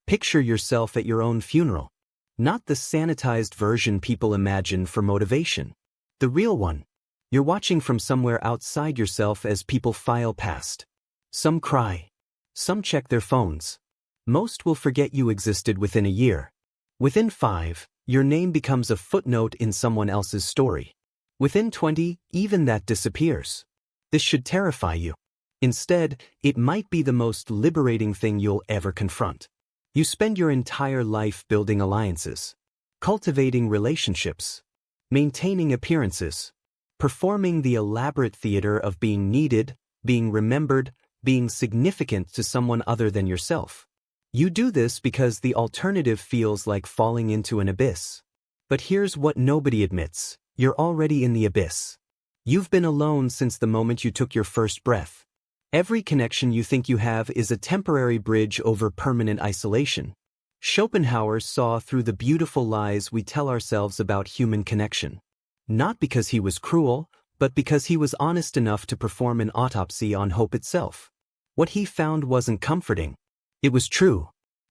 Picture yourself at your own funeral. Not the sanitized version people imagine for motivation. The real one. You're watching from somewhere outside yourself as people file past. Some cry. Some check their phones. Most will forget you existed within a year. Within 5, your name becomes a footnote in someone else's story. Within 20, even that disappears. This should terrify you. Instead, it might be the most liberating thing you'll ever confront. You spend your entire life building alliances, cultivating relationships, maintaining appearances, performing the elaborate theater of being needed, being remembered, being significant to someone other than yourself. You do this because the alternative feels like falling into an abyss. But here's what nobody admits: you're already in the abyss. You've been alone since the moment you took your first breath. Every connection you think you have is a temporary bridge over permanent isolation. Schopenhauer saw through the beautiful lies we tell ourselves about human connection. Not because he was cruel, but because he was honest enough to perform an autopsy on hope itself. What he found wasn't comforting. It was true.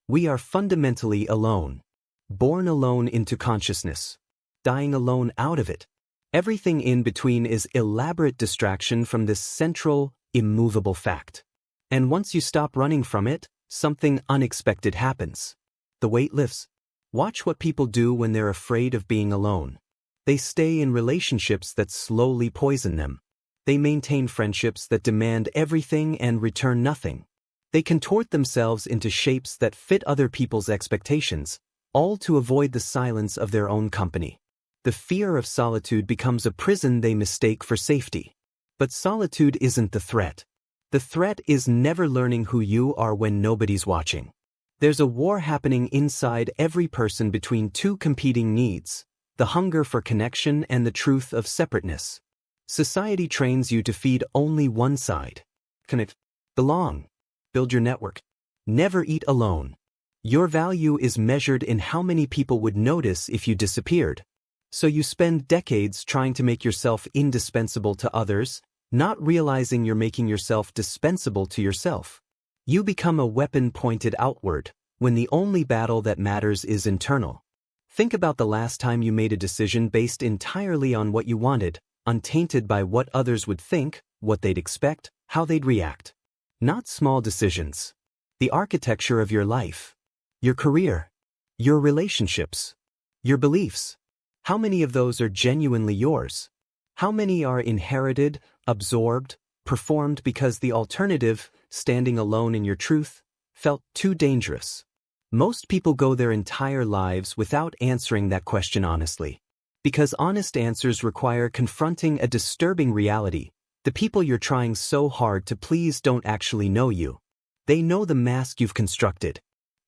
We are fundamentally alone. Born alone into consciousness. Dying alone out of it. Everything in between is elaborate distraction from this central, immovable fact. And once you stop running from it, something unexpected happens. The weight lifts. Watch what people do when they're afraid of being alone. They stay in relationships that slowly poison them. They maintain friendships that demand everything and return nothing. They contort themselves into shapes that fit other people's expectations, all to avoid the silence of their own company. The fear of solitude becomes a prison they mistake for safety. But solitude isn't the threat. The threat is never learning who you are when nobody's watching. There's a war happening inside every person between two competing needs: the hunger for connection and the truth of separateness. Society trains you to feed only one side. Connect. Belong. Build your network. Never eat alone. Your value is measured in how many people would notice if you disappeared. So you spend decades trying to make yourself indispensable to others, not realizing you're making yourself dispensable to yourself. You become a weapon pointed outward, when the only battle that matters is internal. Think about the last time you made a decision based entirely on what you wanted, untainted by what others would think, what they'd expect, how they'd react. Not small decisions. The architecture of your life. Your career. Your relationships. Your beliefs. How many of those are genuinely yours? How many are inherited, absorbed, performed because the alternative, standing alone in your truth, felt too dangerous? Most people go their entire lives without answering that question honestly. Because honest answers require confronting a disturbing reality: the people you're trying so hard to please don't actually know you. They know the mask you've constructed.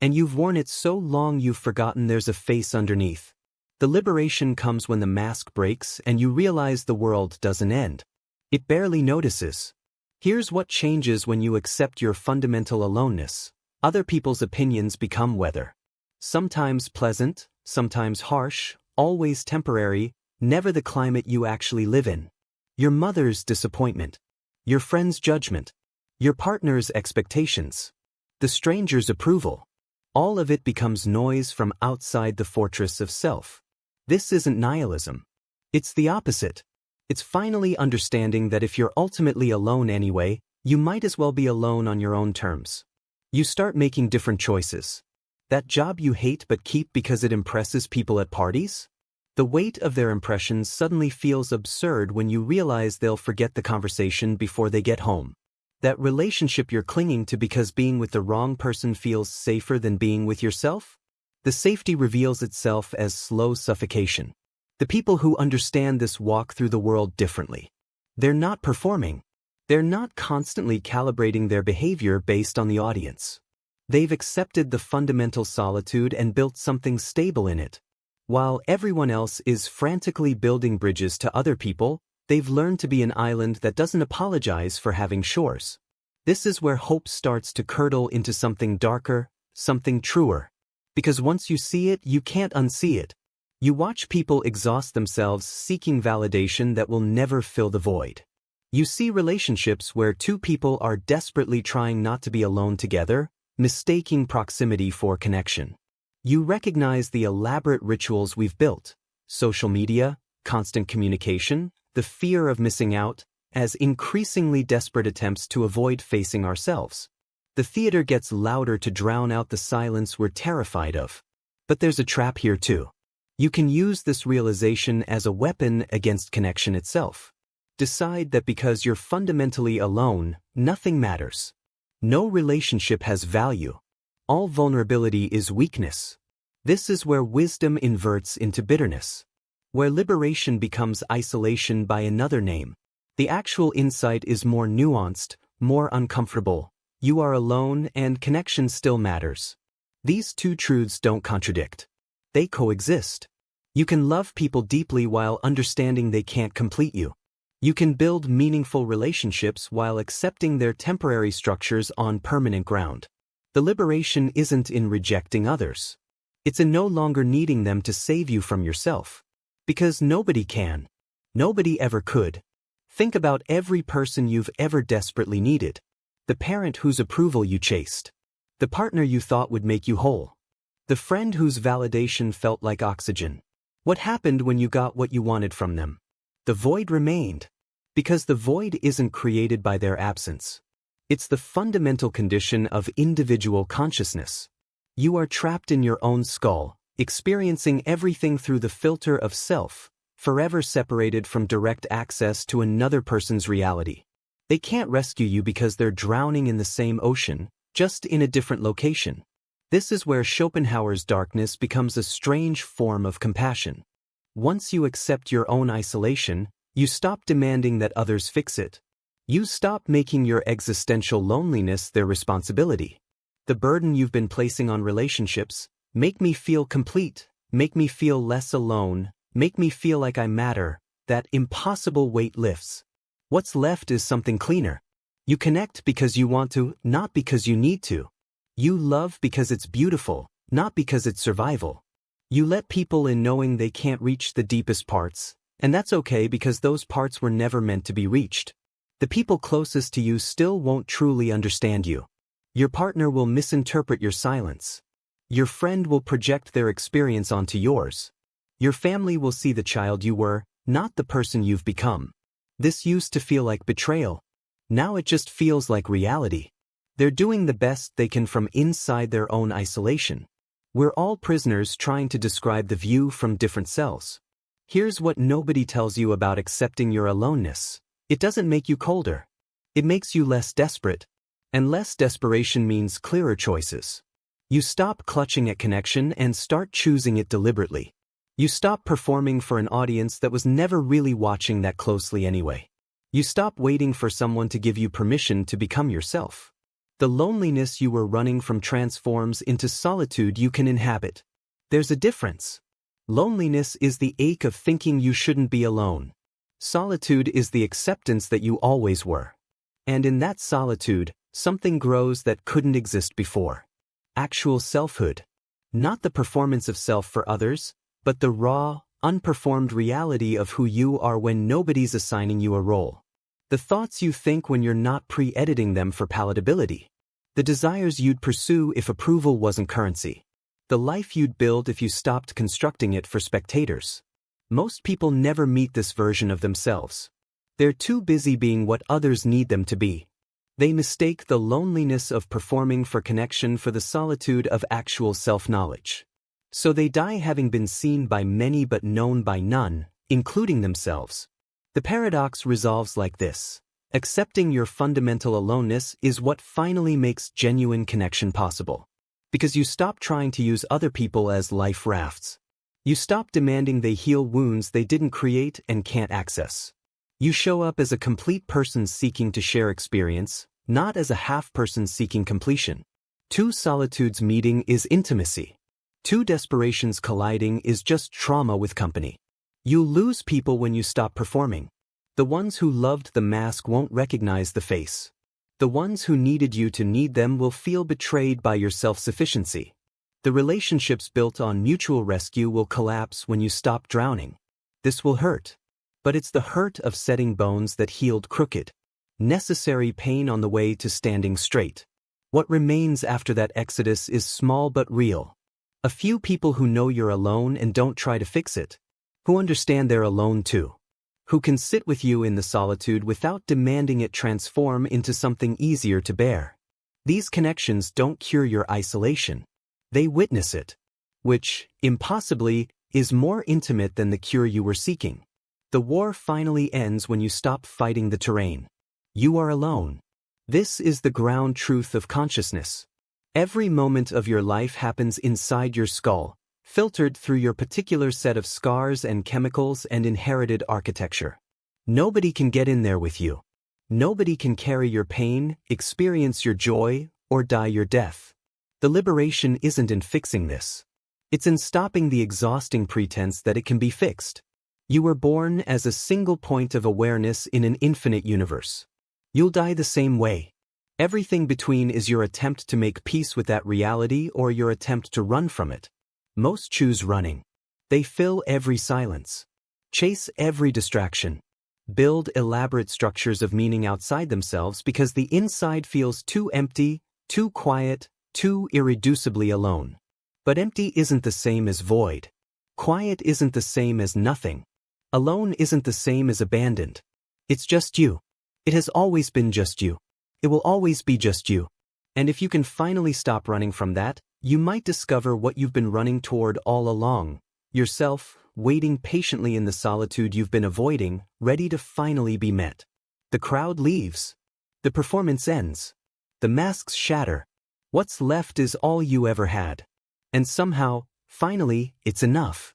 And you've worn it so long you've forgotten there's a face underneath. The liberation comes when the mask breaks and you realize the world doesn't end. It barely notices. Here's what changes when you accept your fundamental aloneness. Other people's opinions become weather. Sometimes pleasant, sometimes harsh, always temporary, never the climate you actually live in. Your mother's disappointment. Your friend's judgment. Your partner's expectations. The stranger's approval. All of it becomes noise from outside the fortress of self. This isn't nihilism. It's the opposite. It's finally understanding that if you're ultimately alone anyway, you might as well be alone on your own terms. You start making different choices. That job you hate but keep because it impresses people at parties? The weight of their impressions suddenly feels absurd when you realize they'll forget the conversation before they get home. That relationship you're clinging to because being with the wrong person feels safer than being with yourself? The safety reveals itself as slow suffocation. The people who understand this walk through the world differently. They're not performing. They're not constantly calibrating their behavior based on the audience. They've accepted the fundamental solitude and built something stable in it. While everyone else is frantically building bridges to other people, they've learned to be an island that doesn't apologize for having shores. This is where hope starts to curdle into something darker, something truer. Because once you see it, you can't unsee it. You watch people exhaust themselves seeking validation that will never fill the void. You see relationships where two people are desperately trying not to be alone together, mistaking proximity for connection. You recognize the elaborate rituals we've built, social media, constant communication, the fear of missing out, as increasingly desperate attempts to avoid facing ourselves. The theater gets louder to drown out the silence we're terrified of. But there's a trap here too. You can use this realization as a weapon against connection itself. Decide that because you're fundamentally alone, nothing matters. No relationship has value. All vulnerability is weakness. This is where wisdom inverts into bitterness. Where liberation becomes isolation by another name. The actual insight is more nuanced, more uncomfortable. You are alone and connection still matters. These two truths don't contradict. They coexist. You can love people deeply while understanding they can't complete you. You can build meaningful relationships while accepting their temporary structures on permanent ground. The liberation isn't in rejecting others. It's in no longer needing them to save you from yourself. Because nobody can. Nobody ever could. Think about every person you've ever desperately needed. The parent whose approval you chased. The partner you thought would make you whole. The friend whose validation felt like oxygen. What happened when you got what you wanted from them? The void remained. Because the void isn't created by their absence. It's the fundamental condition of individual consciousness. You are trapped in your own skull, experiencing everything through the filter of self, forever separated from direct access to another person's reality. They can't rescue you because they're drowning in the same ocean, just in a different location. This is where Schopenhauer's darkness becomes a strange form of compassion. Once you accept your own isolation, you stop demanding that others fix it. You stop making your existential loneliness their responsibility. The burden you've been placing on relationships, make me feel complete, make me feel less alone, make me feel like I matter, that impossible weight lifts. What's left is something cleaner. You connect because you want to, not because you need to. You love because it's beautiful, not because it's survival. You let people in knowing they can't reach the deepest parts, and that's okay because those parts were never meant to be reached. The people closest to you still won't truly understand you. Your partner will misinterpret your silence. Your friend will project their experience onto yours. Your family will see the child you were, not the person you've become. This used to feel like betrayal. Now it just feels like reality. They're doing the best they can from inside their own isolation. We're all prisoners trying to describe the view from different cells. Here's what nobody tells you about accepting your aloneness. It doesn't make you colder. It makes you less desperate. And less desperation means clearer choices. You stop clutching at connection and start choosing it deliberately. You stop performing for an audience that was never really watching that closely anyway. You stop waiting for someone to give you permission to become yourself. The loneliness you were running from transforms into solitude you can inhabit. There's a difference. Loneliness is the ache of thinking you shouldn't be alone. Solitude is the acceptance that you always were. And in that solitude, something grows that couldn't exist before. Actual selfhood. Not the performance of self for others, but the raw, unperformed reality of who you are when nobody's assigning you a role. The thoughts you think when you're not pre-editing them for palatability. The desires you'd pursue if approval wasn't currency. The life you'd build if you stopped constructing it for spectators. Most people never meet this version of themselves. They're too busy being what others need them to be. They mistake the loneliness of performing for connection for the solitude of actual self-knowledge. So they die having been seen by many but known by none, including themselves. The paradox resolves like this. Accepting your fundamental aloneness is what finally makes genuine connection possible. Because you stop trying to use other people as life rafts. You stop demanding they heal wounds they didn't create and can't access. You show up as a complete person seeking to share experience, not as a half-person seeking completion. Two solitudes meeting is intimacy. Two desperations colliding is just trauma with company. You lose people when you stop performing. The ones who loved the mask won't recognize the face. The ones who needed you to need them will feel betrayed by your self-sufficiency. The relationships built on mutual rescue will collapse when you stop drowning. This will hurt. But it's the hurt of setting bones that healed crooked. Necessary pain on the way to standing straight. What remains after that exodus is small but real. A few people who know you're alone and don't try to fix it. Who understand they're alone too. Who can sit with you in the solitude without demanding it transform into something easier to bear. These connections don't cure your isolation. They witness it. Which, impossibly, is more intimate than the cure you were seeking. The war finally ends when you stop fighting the terrain. You are alone. This is the ground truth of consciousness. Every moment of your life happens inside your skull, filtered through your particular set of scars and chemicals and inherited architecture. Nobody can get in there with you. Nobody can carry your pain, experience your joy, or die your death. The liberation isn't in fixing this. It's in stopping the exhausting pretense that it can be fixed. You were born as a single point of awareness in an infinite universe. You'll die the same way. Everything between is your attempt to make peace with that reality or your attempt to run from it. Most choose running. They fill every silence. Chase every distraction. Build elaborate structures of meaning outside themselves because the inside feels too empty, too quiet, too irreducibly alone. But empty isn't the same as void. Quiet isn't the same as nothing. Alone isn't the same as abandoned. It's just you. It has always been just you. It will always be just you. And if you can finally stop running from that, you might discover what you've been running toward all along. Yourself, waiting patiently in the solitude you've been avoiding, ready to finally be met. The crowd leaves. The performance ends. The masks shatter. What's left is all you ever had. And somehow, finally, it's enough.